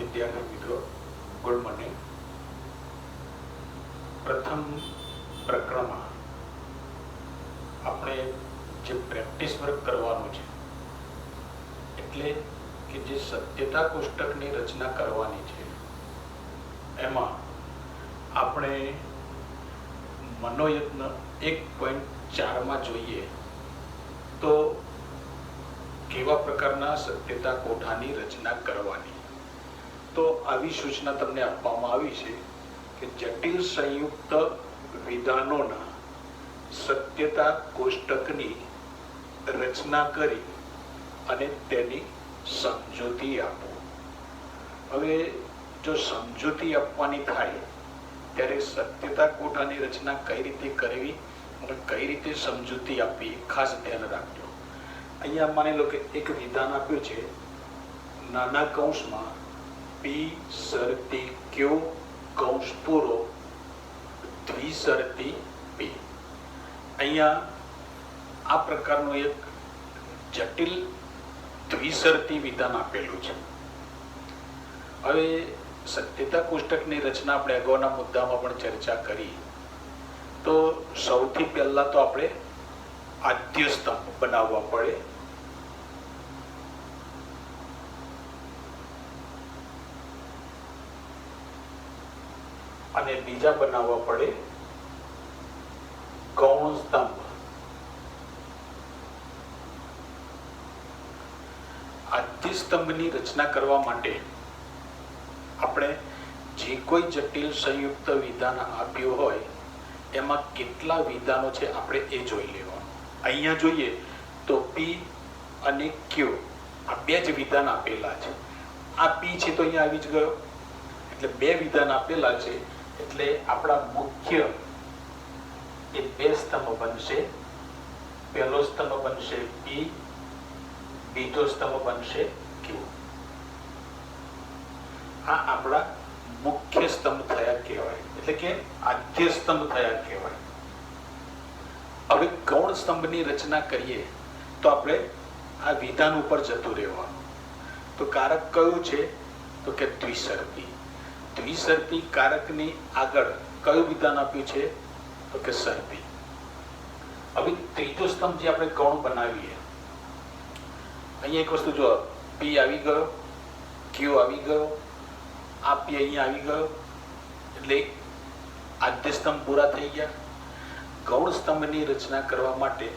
विद्यार्थी मित्रों, good morning. प्रथम प्रकरण में આપણે જે પ્રેક્ટિસ વર્ક કરવાનું છે એટલે કે જે સત્યતા કોષ્ટકની રચના કરવાની છે એમાં આપણે મનોયત્ન 1.4 માં જોઈએ તો કેવા પ્રકારના સત્યતા કોઠાની રચના કરવાની। તો આવી સૂચના તમને આપવામાં આવી છે કે જટિલ સંયુક્ત વિધાનોના સત્યતા કોષ્ટકની રચના કરી અને તેની સમજૂતી આપો। હવે જો સમજૂતી આપવાની થાય ત્યારે સત્યતા કોઠાની રચના કઈ રીતે કરવી અને કઈ રીતે સમજૂતી આપવી ખાસ ધ્યાન રાખજો। અહીંયા માની લો કે એક વિધાન આપ્યું છે, નાના કૌંસમાં પી શરતી ક્યુ કૌંસ પૂરો દ્વિશરતી પી। અહીંયા આ પ્રકારનું એક જટિલ દ્વિશરતી વિધાન આપેલું છે। હવે સત્યતા કોષ્ટકની રચના આપણે અગાઉના મુદ્દામાં પણ ચર્ચા કરી। તો સૌથી પહેલા તો આપણે આદ્ય સ્તંભ બનાવવા પડે। અને બીજા બનાવવા પડે ગૌણ સ્તંભ। આદ્ય સ્તંભની રચના કરવા માટે આપણે જે કોઈ જટિલ સંયુક્ત વિધાન આપ્યું હોય એમાં કેટલા વિધાનો છે આપણે એ જોઈ લેવાનું। અહીંયા જોઈએ તો પી અને ક્યુ આ બે જ વિધાન આપેલા છે। આ પી છે તો અહીંયા આવી જ ગયો, એટલે બે વિધાન આપેલા છે એટલે આપણા મુખ્ય એ બે સ્તંભ બનશે। પહેલો સ્તંભ બનશે પી, બીજો સ્તંભ બનશે ક્યુ। આ આપણા મુખ્ય સ્તંભ થયા કહેવાય, એટલે કે આદ્ય સ્તંભ થયા કહેવાય। હવે ગૌણ સ્તંભની રચના કરીએ તો આપણે આ વિધાન ઉપર જતું રહેવાનું। તો કારક કયું છે તો કે દ્વિશરતી। દ્વિશરતી કારકની આગળ કયું વિધાન આપ્યું છે તો કે શરતી। હવે ત્રીજો સ્તંભ જે આપણે ગૌણ બનાવીએ, અહીંયા એક વસ્તુ જો પી આવી ગયો, ક્યુ આવી ગયો, આ પી અહીંયા આવી ગયો, એટલે આદ્ય સ્તંભ પૂરા થઈ ગયા। ગૌણ સ્તંભની રચના કરવા માટે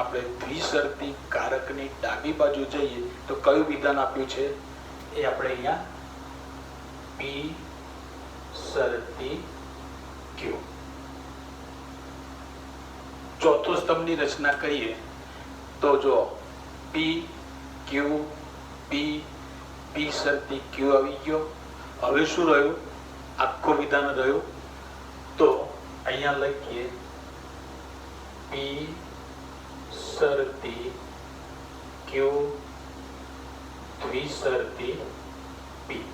આપણે દ્વિશરતી કારકની ડાબી બાજુ જઈએ તો કયું વિધાન આપ્યું છે એ આપણે અહીંયા પી શરતી ક્યુ। ચોથો સ્તંભની રચના કરીએ તો જો પી ક્યુ પી પી શરતી ક્યુ આવી ગયો। હવે શું રહ્યું, આખો વિધાન રહ્યું તો અહીંયા લખીએ પી શરતી ક્યુ દ્વિશરતી પી।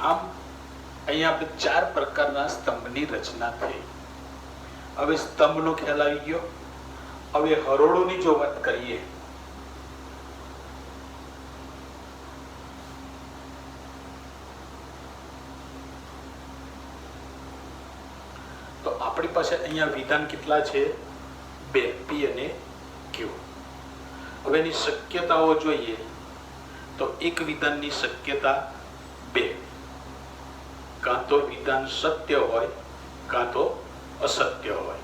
આમ અહીંયા આપણે ચાર પ્રકારના સ્તંભની રચના થઈ। હવે સ્તંભનો ખ્યાલ આવી ગયો। હવે હરોળોની જો વાત કરીએ તો આપણી પાસે અહીંયા વિધાન કેટલા છે, બે, પી અને ક્યુ। હવે એની શક્યતાઓ જોઈએ તો એક વિધાનની શક્યતા બે, કાં તો વિધાન સત્ય હોય કાં તો અસત્ય હોય।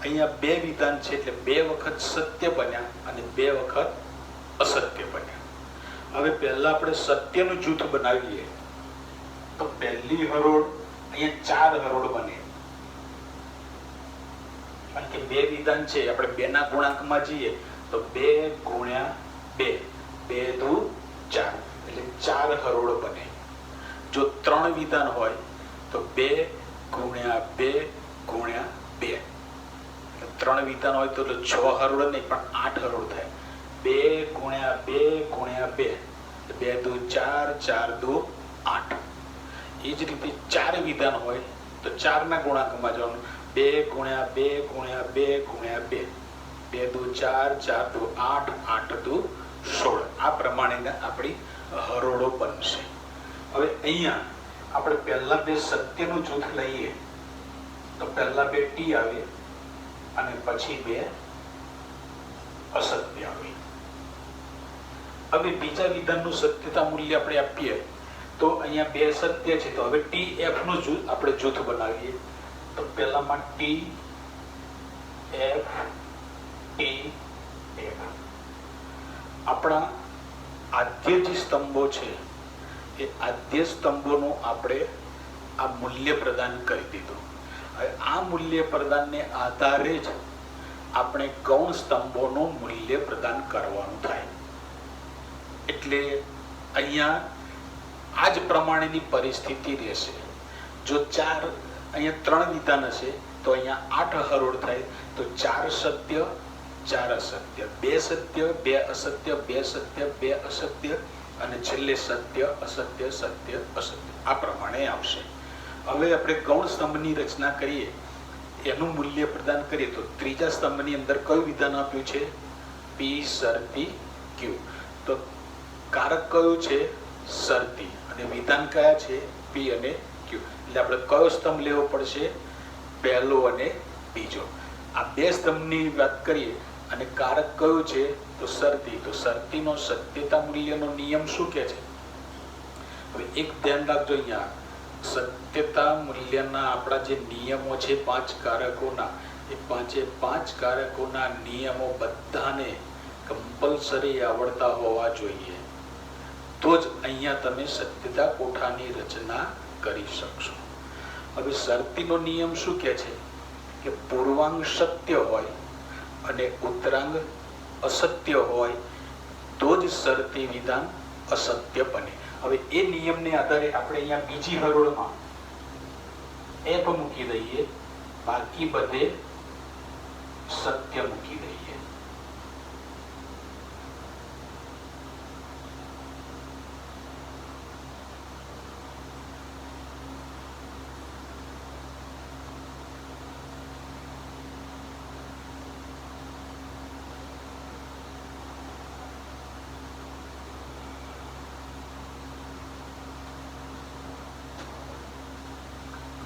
અહીંયા બે વિધાન છે એટલે બે વખત સત્ય બન્યા અને બે વખત અસત્ય બન્યા। હવે પહેલા આપણે સત્યનું જૂથ બનાવીએ તો પહેલી હરોળ અહીંયા ચાર હરોળ બને, કારણ કે બે વિધાન છે। આપણે બે ના ગુણાંકમાં જઈએ તો 2 ગુણ્યા 2, 2 દુ 4 એટલે ચાર હરોળ બને। જો ત્રણ વિધાન હોય તો 2 ગુણ્યા 2 ગુણ્યા 2, ત્રણ વિધાન હોય તો 6 હરોળ નહીં પણ 8 હરોળ થાય। 2 ગુણ્યા 2 ગુણ્યા 2, 2 દુ 4, 4 દુ 8। એ જ રીતે ચાર વિધાન હોય તો 4 ના ગુણાંકમાં જવાનું 2 ગુણ્યા 2 ગુણ્યા 2 ગુણ્યા 2, 2 દુ 4, 4 દુ 8, 8 દુ 16. આ પ્રમાણેના આપણી હરોળો બનશે. હવે અહીંયા આપણે પહેલા બે સત્યનું જૂથ લઈએ તો પહેલા બે ટી આવે અને પછી બે અસત્ય આવે. હવે બીજા વિધાનનું સત્યતા મૂલ્ય આપણે આપીએ તો અહીંયા બે સત્ય છે, તો હવે ટી એફ નું જૂથ આપણે જૂથ બનાવીએ. તો પહેલામાં ટી એફ ટી એફ. આપણા આદ્ય જે સ્તંભો છે એ આદ્ય સ્તંભોનું આપણે આ મૂલ્ય પ્રદાન કરી દીધું. હવે આ મૂલ્ય પ્રદાનને આધારે જ આપણે ગૌણ સ્તંભોનું મૂલ્ય પ્રદાન કરવાનું થાય. એટલે અહીંયા આ જ પ્રમાણેની પરિસ્થિતિ રહેશે. જો અહીંયા 3 વિધાન હશે તો અહીંયા 8 હરોળ થાય, તો 4 સત્ય 4 અસત્ય, 2 સત્ય 2 અસત્ય, 2 સત્ય 2 અસત્ય અને છેલ્લે સત્ય અસત્ય સત્ય અસત્ય. આ પ્રમાણે આવશે. હવે આપણે ગૌણ સ્તંભની રચના કરીએ, એનું મૂલ્ય પ્રદાન કરીએ તો ત્રીજા સ્તંભની અંદર કયું વિધાન આપ્યું છે? પી શરતી ક્યુ. તો કારક કયું છે? શરતી. અને વિધાન કયા છે? પી અને ક્યુ. એટલે આપણે કયો સ્તંભ લેવો પડશે? પહેલો અને બીજો. આ બે સ્તંભની વાત કરીએ અને કારક કયું છે? તો શરતી. તો શરતીનો સત્યતા મૂલ્યનો નિયમ શું કહે છે? હવે એક ધ્યાન રાખજો, અહીંયા સત્યતા મૂલ્યના આપણા જે નિયમો છે 5 કારકોના, એ 5 કારકોના નિયમો બધાને કમ્પલસરી આવડતા હોવા જોઈએ, તો જ અહીંયા તમે સત્યતા કોઠાની રચના કરી શકશો. હવે શરતીનો નિયમ શું કહે છે? કે પૂર્વાંગ સત્ય હોય અને ઉત્તરાંગ અસત્ય હોય તો જ શરતી વિધાન અસત્ય બને. હવે એ નિયમને આધારે આપણે અહીંયા બીજી હરોળમાં એફ મૂકી દઈએ, બાકી બધે સત્ય મૂકી દઈએ.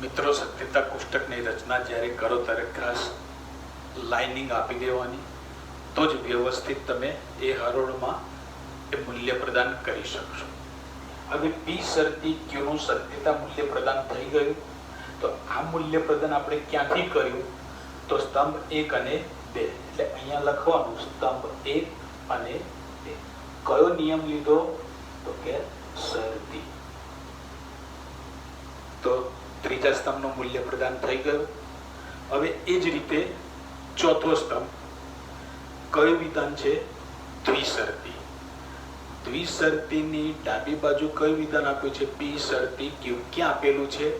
મિત્રો, સત્યતા કોષ્ટકની રચના જ્યારે કરો ત્યારે ખાસ લાઇનિંગ આપી દેવાની, તો જ વ્યવસ્થિત તમે એ હરોળમાં એ મૂલ્ય પ્રદાન કરી શકશો. હવે પી શરતી ક્યુ નું સત્યતા મૂલ્ય પ્રદાન થઈ ગયું. તો આ મૂલ્ય પ્રદાન આપણે ક્યાંથી કર્યું? તો સ્તંભ 1 અને 2. એટલે અહીંયા લખવાનું સ્તંભ 1 અને 2. કયો નિયમ લીધો? તો કે શરતી. તો ત્રીજા સ્તંભનું મૂલ્ય પ્રદાન થઈ ગયું. હવે એ જ રીતે ચોથો સ્તંભ કયું વિધાન છે? દ્વિશરતી. દ્વિશરતીની ડાબી બાજુ કયું વિધાન આપ્યું છે? પી શરતી ક્યુ. ક્યાં આપેલું છે?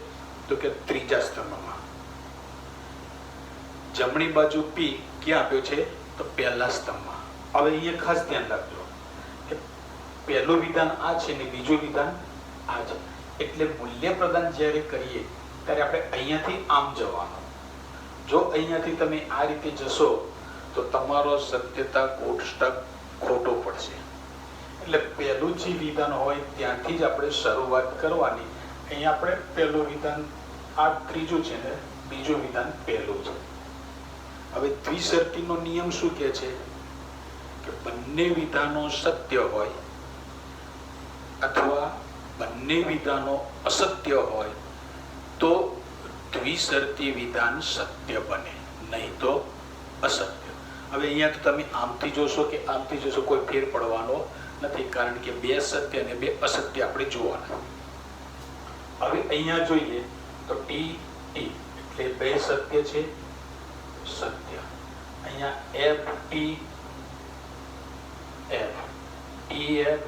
તો કે ત્રીજા સ્તંભમાં. જમણી બાજુ પી ક્યાં આપ્યું છે? તો પહેલા સ્તંભમાં. હવે અહીંયા ખાસ ધ્યાન રાખજો કે પહેલું વિધાન આ છે ને બીજું વિધાન આ છે. એટલે મૂલ્ય પ્રદાન જ્યારે કરીએ ત્યારે આપણે અહીંયાથી આમ જવાનું. જો અહીંયાથી તમે આ રીતે જશો તો તમારો સત્યતા કોષ્ટક ખોટો પડશે. એટલે પહેલું જે વિધાન હોય ત્યાંથી જ આપણે શરૂઆત કરવાની. અહીંયા આપણે પહેલું વિધાન આ ત્રીજું છે ને બીજું વિધાન પહેલું છે. હવે દ્વિશરતીનો નિયમ શું કહે છે? કે બંને વિધાનો સત્ય હોય અથવા બંને વિધાનો અસત્ય હોય તો દ્વિશરતી વિધાન સત્ય બને, નહીં તો અસત્ય. હવે અહીંયા તો તમે આમથી જોશો કે આમથી જોશો કોઈ ફેર પડવાનો નથી, કારણ કે બે સત્ય અને બે અસત્ય આપણે જોવાના. હવે અહીંયા જોઈએ તો ટી ટી એટલે બે સત્ય છે, સત્ય. અહીંયા F T F, T F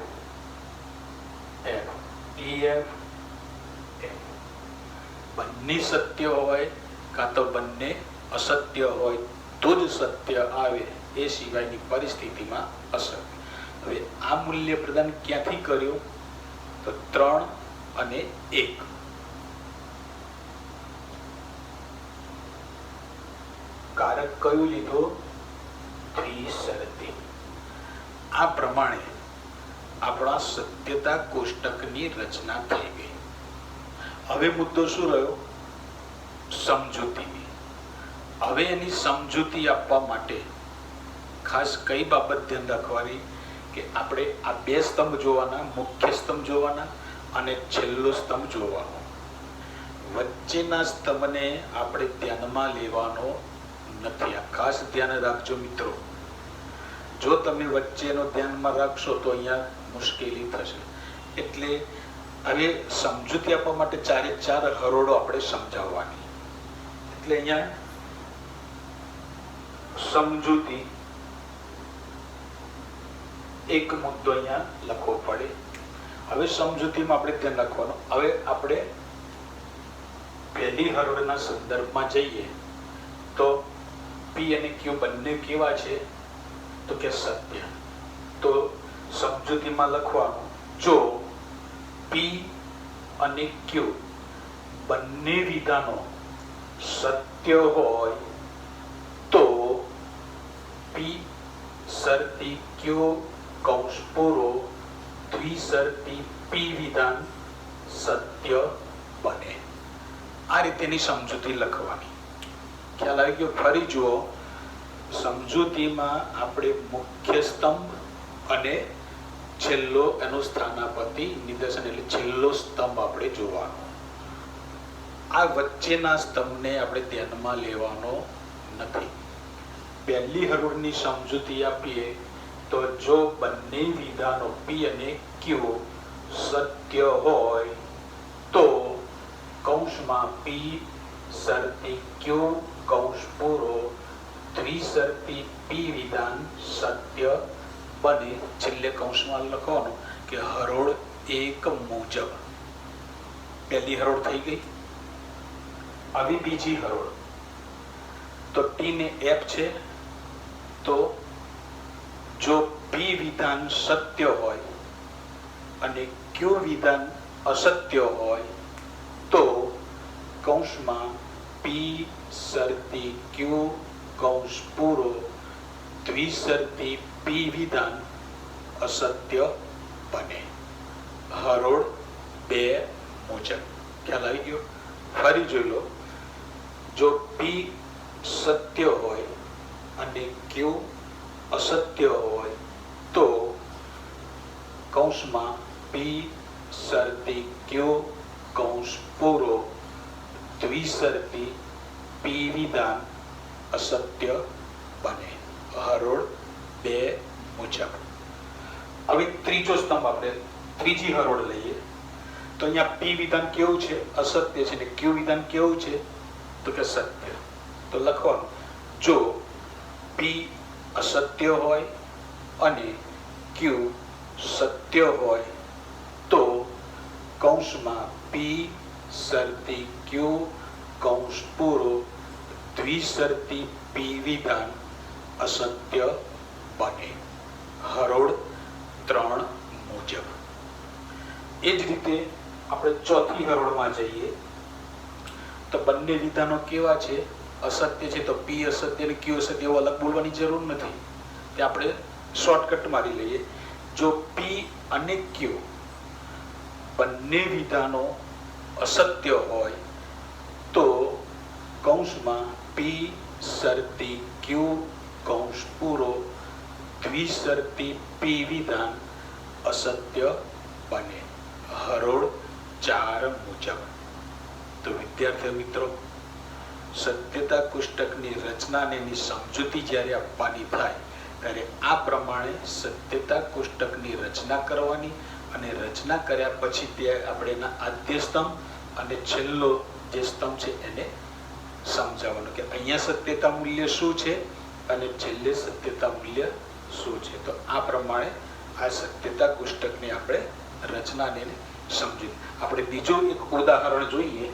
F, T F F. બંને સત્ય હોય કાં તો બંને અસત્ય હોય તો જ સત્ય આવે, એ સિવાયની પરિસ્થિતિમાં અસત્ય. હવે આ મૂલ્ય પ્રદાન ક્યાંથી કર્યું? તો 3 અને 1. આપણે કયું લીધું? દ્વિશરતી. આ પ્રમાણે આપણા સત્યતા કોષ્ટકની રચના થઈ ગઈ. હવે મુદ્દો શું રહ્યો? સમજૂતીની. હવે એની સમજૂતી આપવા માટે ખાસ કઈ બાબત ધ્યાન રાખવાની કે આપણે આ બે સ્તંભ જોવાના, મુખ્ય સ્તંભ જોવાના અને છેલ્લો સ્તંભ જોવાનો. વચ્ચેના સ્તંભને આપણે ધ્યાનમાં લેવાનો નથી. આ ખાસ ધ્યાન રાખજો મિત્રો. જો તમે વચ્ચેનો ધ્યાનમાં રાખશો તો અહીંયા મુશ્કેલી થશે. એટલે હવે સમજૂતી આપવા માટે ચારે ચાર હરોળો આપણે સમજાવવાની. એટલે અહીંયા સમજૂતી એક મુદ્દો અહીંયા લખવો પડે. હવે સમજૂતીમાં આપણે ધ્યાન રાખવાનું. હવે આપણે પહેલી હરોળના સંદર્ભમાં જઈએ તો પી અને ક્યુ બંને કેવા છે? તો કે સત્ય. તો સમજૂતીમાં લખવાનું, જો પી અને ક્યુ બંને વિધાનો સત્ય હોય તો પી શરતી ક્યુ કૌંસ પૂરો દ્વિશરતી પી વિધાન સત્ય બને. આ રીતેની સમજૂતી લખવાની. ખ્યાલ આવી ગયો? ફરી જુઓ. સમજૂતીમાં આપણે મુખ્ય સ્તંભ અને છેલ્લો એનો સ્થાનાપતિ નિદર્શન એટલે છેલ્લો સ્તંભ આપણે જોવાનો. આ વચ્ચેના સ્તંભને આપણે ધ્યાનમાં લેવાનો નથી. પહેલી હરોળની સમજૂતી આપીએ તો જો બંને વિધાનો પી અને ક્યુ સત્ય હોય તો કૌંસમાં પી શરતી ક્યુ કૌંસ પૂરો દ્વિશરતી પી વિધાન સત્ય બને. છેલ્લે કૌંસમાં લખવાનું કે હરોળ એક મુજબ. પહેલી હરોળ થઈ ગઈ. આવી બીજી હરોળ. તો ટી ને એફ છે. તો જો પી વિધાન સત્ય હોય અને ક્યુ વિધાન અસત્ય હોય તો કૌંસમાં પી શરતી ક્યુ કૌંસ પૂરો દ્વિશરતી પી વિધાન અસત્ય બને. હરોળ બે મુજબ. ખ્યાલ આવી ગયો? ફરી જોઈ લો. જો પી સત્ય હોય અને ક્યુ અસત્ય હોય તો કૌંસમાં પી શરતી ક્યુ કૌંસ પૂરો દ્વિશરતી પી વિધાન અસત્ય બને. હરોળ બે મુજબ. હવે ત્રીજો સ્તંભ આપણે ત્રીજી હરોળ લઈએ તો અહીંયા પી વિધાન કેવું છે? અસત્ય છે. ને ક્યુ વિધાન કેવું છે? તો કે સત્ય. તો લખવાનું, જો પી અસત્ય હોય અને ક્યુ સત્ય હોય તો કૌંસમાં પી શરતી ક્યુ કૌંસ પૂરો દ્વિશરતી પી વિધાન અસત્ય બને. હરોળ ત્રણ મુજબ. એ જ રીતે આપણે ચોથી હરોળમાં જઈએ તો બંને વિધાનો કેવા છે? અસત્ય છે. તો પી અસત્ય અને ક્યુ અસત્ય એવું અલગ બોલવાની જરૂર નથી. તે આપણે શોર્ટકટ મારી લઈએ. જો પી અને ક્યુ બંને વિધાનો અસત્ય હોય તો કૌંસમાં પી શરતી ક્યુ કૌંસ પૂરો દ્વિશરતી પી વિધાન અસત્ય બને. હરોળ ચાર મુજબ. તો વિદ્યાર્થી મિત્રો, સત્યતા કોષ્ટકની રચના અને એની સમજૂતી જ્યારે આપવાની થાય ત્યારે આ પ્રમાણે સત્યતા કોષ્ટકની રચના કરવાની અને રચના કર્યા પછી ત્યાં આપણે એના આદ્ય સ્તંભ અને છેલ્લો જે સ્તંભ છે એને સમજાવવાનું કે અહીંયા સત્યતા મૂલ્ય શું છે અને છેલ્લે સત્યતા મૂલ્ય શું છે. તો આ પ્રમાણે આ સત્યતા કોષ્ટકની આપણે રચનાને સમજી. આપણે બીજું એક ઉદાહરણ જોઈએ.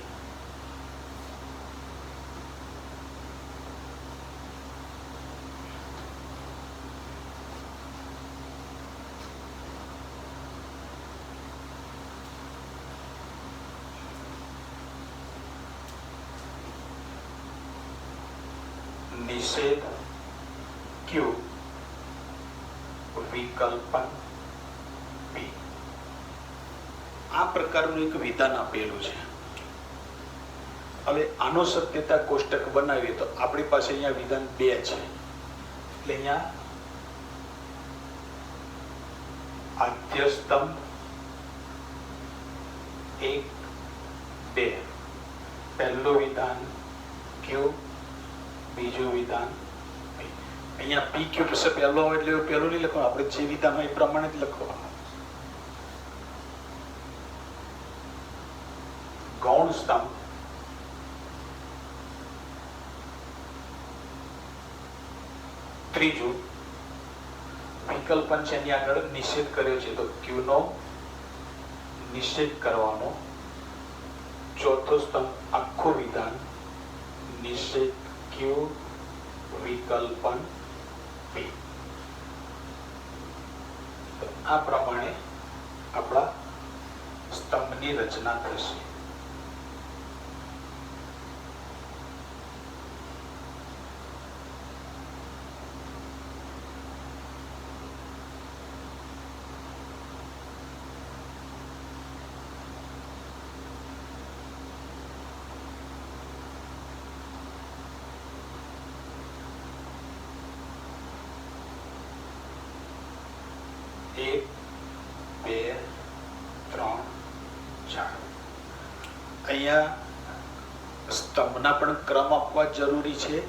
નિષેધ ક્યુ વિકલ્પન પી. આ પ્રકારનું એક વિધાન આપેલું છે. હવે આનો સત્યતા કોષ્ટક બનાવીએ તો આપણી પાસે અહીંયા વિધાન 2 છે. એટલે અહીંયા આદ્યસ્તંભ 1 2, પહેલું વિધાન ક્યુ, બીજું વિધાન પી. અહીંયા પી ક્યુ પાસે પહેલો હોય એટલે પહેલું નહીં લખવાનું, આપણે જે વિધાન હોય એ પ્રમાણે જ લખવાનું. ગૌણ સ્તંભ ત્રીજું વિકલ્પન છે, એની આગળ નિષેધ કર્યો છે તો ક્યુ નો નિષેધ કરવાનો. ચોથો સ્તંભ આખું વિધાન નિષેધ ક્યુ વિકલ્પન પી. આ પ્રમાણે આપણા સ્તંભની રચના થશે. એક, બે, ત્રણ, ચાર. અહીંયા સ્તંભના પણ ક્રમ આપવા જરૂરી છે,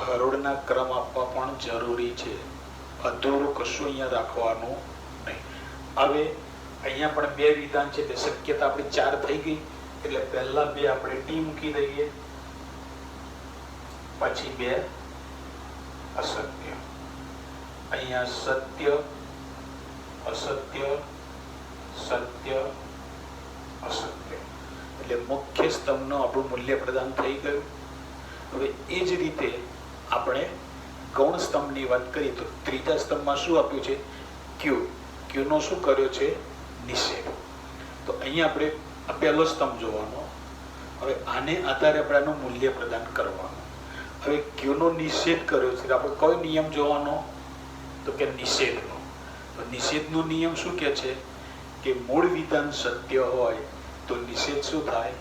હરોળના ક્રમ આપવા પણ જરૂરી છે. અધૂરું કશું અહીંયા રાખવાનું નહીં. હવે અહીંયા પણ 2 વિધાન છે એટલે શક્યતા આપણી 4 થઈ ગઈ. એટલે પહેલા 2 આપણે ટી મૂકી દઈએ, પછી 2 અસત્ય. અહીંયા સત્ય અસત્ય સત્ય અસત્ય એટલે મુખ્ય સ્તંભનું આપણું મૂલ્ય પ્રદાન થઈ ગયું. હવે એ જ રીતે આપણે ગૌણ સ્તંભની વાત કરીએ તો ત્રીજા સ્તંભમાં શું આપ્યું છે? ક્યુ. ક્યુનો શું કર્યો છે? નિષેધ. તો અહીંયા આપણે આ પહેલો સ્તંભ જોવાનો. હવે આને આધારે આપણે આનું મૂલ્ય પ્રદાન કરવાનું. હવે ક્યુનો નિષેધ કર્યો છે, આપણે કયો નિયમ જોવાનો? તો કે નિષેધનો. નિષેધનો નિયમ શું કહે છે કે મૂળ વિધાન સત્ય હોય તો નિષેધ શું થાય?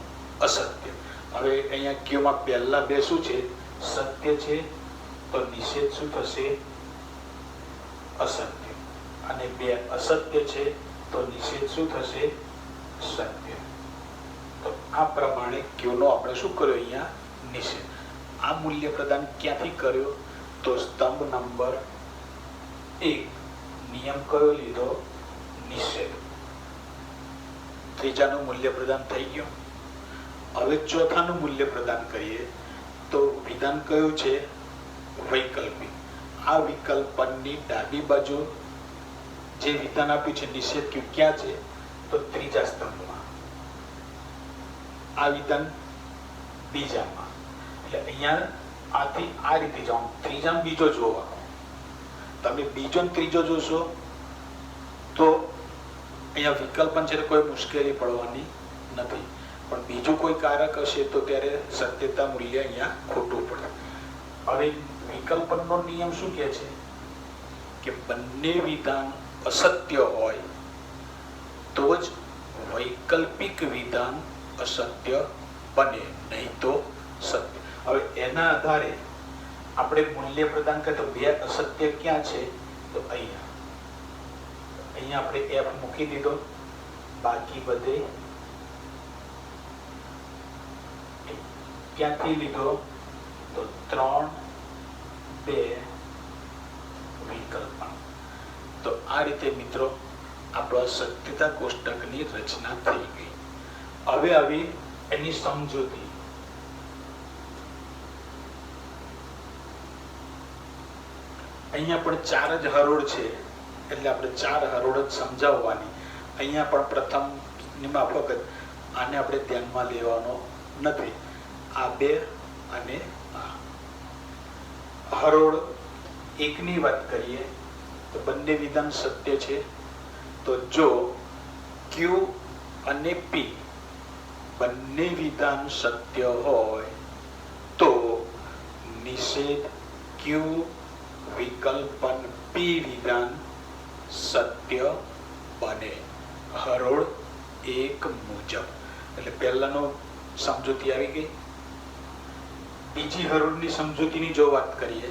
અસત્ય. હવે અહીંયા ક્યુમાં પહેલા 2 શું છે? સત્ય છે, તો નિષેધ શું થશે? અસત્ય. અને 2 અસત્ય છે તો નિષેધ શું થશે? સત્ય. તો આ પ્રમાણે ક્યુનો આપણે શું કર્યો? અહીંયા નિષેધ. આ મૂલ્ય પ્રદાન ક્યાંથી કર્યો? તો સ્તંભ નંબર 1 નિયમ કયો લીધો? નિષેધ. ત્રીજાનું મૂલ્ય પ્રદાન થઈ ગયું. હવે ચોથાનું મૂલ્ય પ્રદાન કરીએ તો વિધાન કયું છે? વૈકલ્પિક. આ વિકલ્પનની ડાબી બાજુ જે વિધાન આપ્યું છે નિષેધ ક્યુ ક્યાં છે? તો ત્રીજા સ્તંભમાં. આ વિધાન બીજામાં. એટલે અહીંયા આથી આ રીતે જાઓ, ત્રીજામાં બીજો જોવાનો. તમે બીજો ને ત્રીજો જોશો તો અહીંયા વિકલ્પન છે કોઈ મુશ્કેલી પડવાની નથી, પણ બીજું કોઈ કારક હશે તો ત્યારે સત્યતા મૂલ્ય અહીંયા ખોટું પડે. હવે વિકલ્પનનો નિયમ શું કહે છે કે બંને વિધાન અસત્ય હોય તો જ વૈકલ્પિક વિધાન અસત્ય બને, નહીં તો સત્ય. હવે એના આધારે આપણે મૂલ્ય પ્રદાન કરીએ તો 2 અસત્ય ક્યાં છે? તો અહીંયા. અહીંયા આપણે F મૂકી દીધો, બાકી બધે ક્યાંથી લીધો? તો 3, 2 વિકલ્પન. તો આ રીતે મિત્રો આપણો સત્યતા કોષ્ટકની રચના થઈ ગઈ. હવે આવી એની સમજૂતી. અહીંયા પણ 4 જ હરોળ છે એટલે આપણે 4 હરોળ જ સમજાવવાની. અહીંયા પણ પ્રથમ માફક આને આપણે ધ્યાનમાં લેવાનો નથી. આ 2 અને આ હરોળ 1 ની વાત કરીએ તો બંને વિધાન સત્ય છે. તો જો ક્યુ અને પી બંને વિધાન સત્ય હોય તો નિષેધ ક્યુ વિકલ્પન પી વિધાન સત્ય બને હરોળ 1 મુજબ. એટલે પહેલાનો સમજૂતી આવી ગઈ. બીજી હરોળની સમજૂતીની જો વાત કરીએ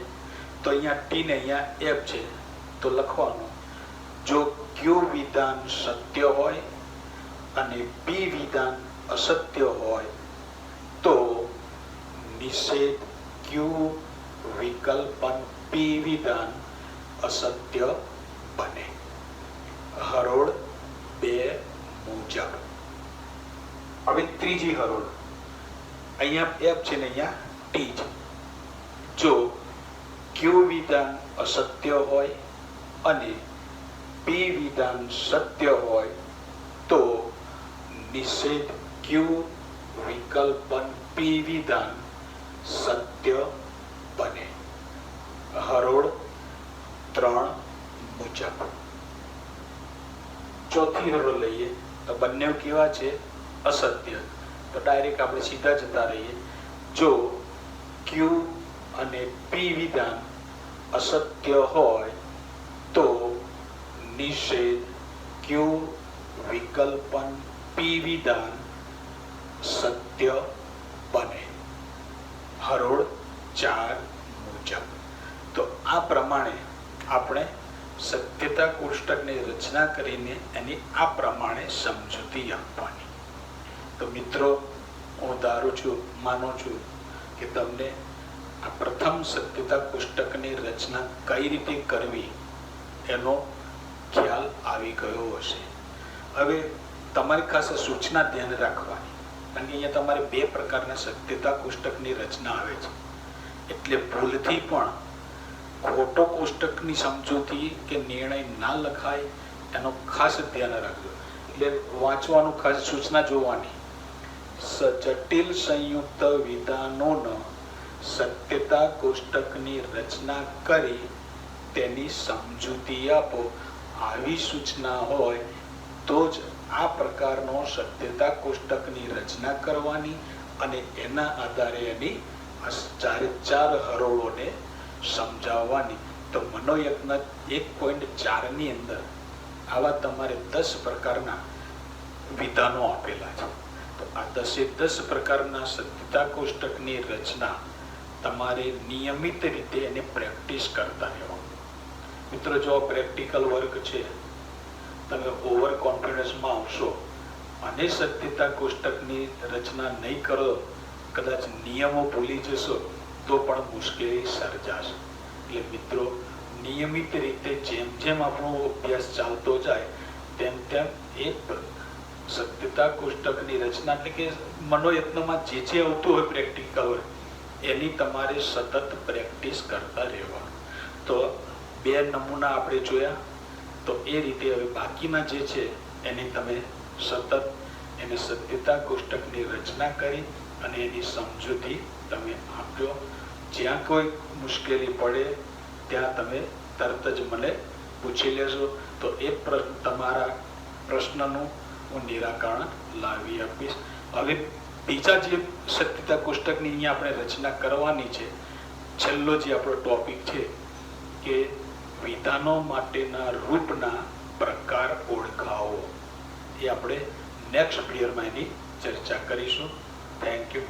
તો અહીંયા ટી ને અહીંયા એફ છે તો લખવાનું જો ક્યુ વિધાન સત્ય હોય અને પી વિધાન અસત્ય હોય તો નિષેધ ક્યુ વિકલ્પન પી વિધાન અસત્ય બને હરોળ 2 મુજબ. હવે ત્રીજી હરોળ અહીંયા એફ છે ને અહીંયા ટી છે. જો ક્યુ વિધાન અસત્ય હોય અને પી વિધાન સત્ય હોય તો નિષેધ ક્યુ વિકલ્પન પી વિધાન સત્ય બને હરોળ 3 મુજબ. ચોથી હરોળ લઈએ તો બંને કેવા છે? અસત્ય. તો ડાયરેક્ટ આપણે સીધા જતા રહીએ. જો ક્યુ અને પી વિધાન અસત્ય હોય તો નિષેધ ક્યુ વિકલ્પન પી વિધાન સત્ય બને હરોળ 4 મુજબ. તો આ પ્રમાણે આપણે સત્યતા કોષ્ટકની રચના કરીને એની આ પ્રમાણે સમજૂતી આપવાની. તો મિત્રો, હું ધારું છું, માનું છું કે તમને આ પ્રથમ સત્યતા કોષ્ટકની રચના કઈ રીતે કરવી એનો ખ્યાલ આવી ગયો હશે. હવે તમારી ખાસ સૂચના ધ્યાન રાખવાની, કારણ કે અહીંયા તમારે 2 પ્રકારના સત્યતા કોષ્ટકની રચના આવે છે. એટલે ભૂલથી પણ ખોટો કોષ્ટકની સમજૂતી કે નિર્ણય ના લખાય એનો ખાસ ધ્યાન રાખજો. એટલે વાંચવાનું ખાસ સૂચના જોવાની. જટિલ સંયુક્ત વિધાનોનો સત્યતા કોષ્ટકની રચના કરી તેની સમજૂતી આપો. આવી સૂચના હોય તો જ આ પ્રકારનો સત્યતા કોષ્ટકની રચના કરવાની અને એના આધારે એની 4 હરોળોને સમજાવવાની. તો મનોયજ્ઞ 1.4 ની અંદર આવા તમારે 10 પ્રકારના વિધાનો આપેલા છે. તો આ 10 પ્રકારના સત્યતા કોષ્ટકની રચના તમારે નિયમિત રીતે એને પ્રેક્ટિસ કરતા રહેવાનું. મિત્રો, જો પ્રેક્ટિકલ વર્ક છે, તમે ઓવર કોન્ફિડન્સમાં આવશો અને સત્યતા કોષ્ટકની રચના નહીં કરો, કદાચ નિયમો ભૂલી જશો તો પણ મુશ્કેલી સર્જાશે. એટલે મિત્રો, નિયમિત રીતે જેમ જેમ આપણો અભ્યાસ ચાલતો જાય તેમ તેમ એક સત્યતા કોષ્ટકની રચના એટલે કે મનોયત્નમાં જે આવતું હોય પ્રેક્ટિકલ હોય એની તમારે સતત પ્રેક્ટિસ કરતા રહેવાનું. તો 2 નમૂના આપણે જોયા. તો એ રીતે હવે બાકીના જે છે એની તમે સતત એને સત્યતા કોષ્ટકની રચના કરી અને એની સમજૂતી તમે આપજો. જ્યાં કોઈ મુશ્કેલી પડે ત્યાં તમે તરત જ મને પૂછી લેશો. તો એ તમારા પ્રશ્નનું હું નિરાકરણ લાવી આપીશ. હવે બીજા જે સત્યતા કોષ્ટકની અહીંયા આપણે રચના કરવાની છે, છેલ્લો જે આપણો ટોપિક છે કે વિધાનો માટેના રૂપના પ્રકાર ઓળખાવો, એ આપણે નેક્સ્ટ પીરિયડમાં એની ચર્ચા કરીશું. Thank you.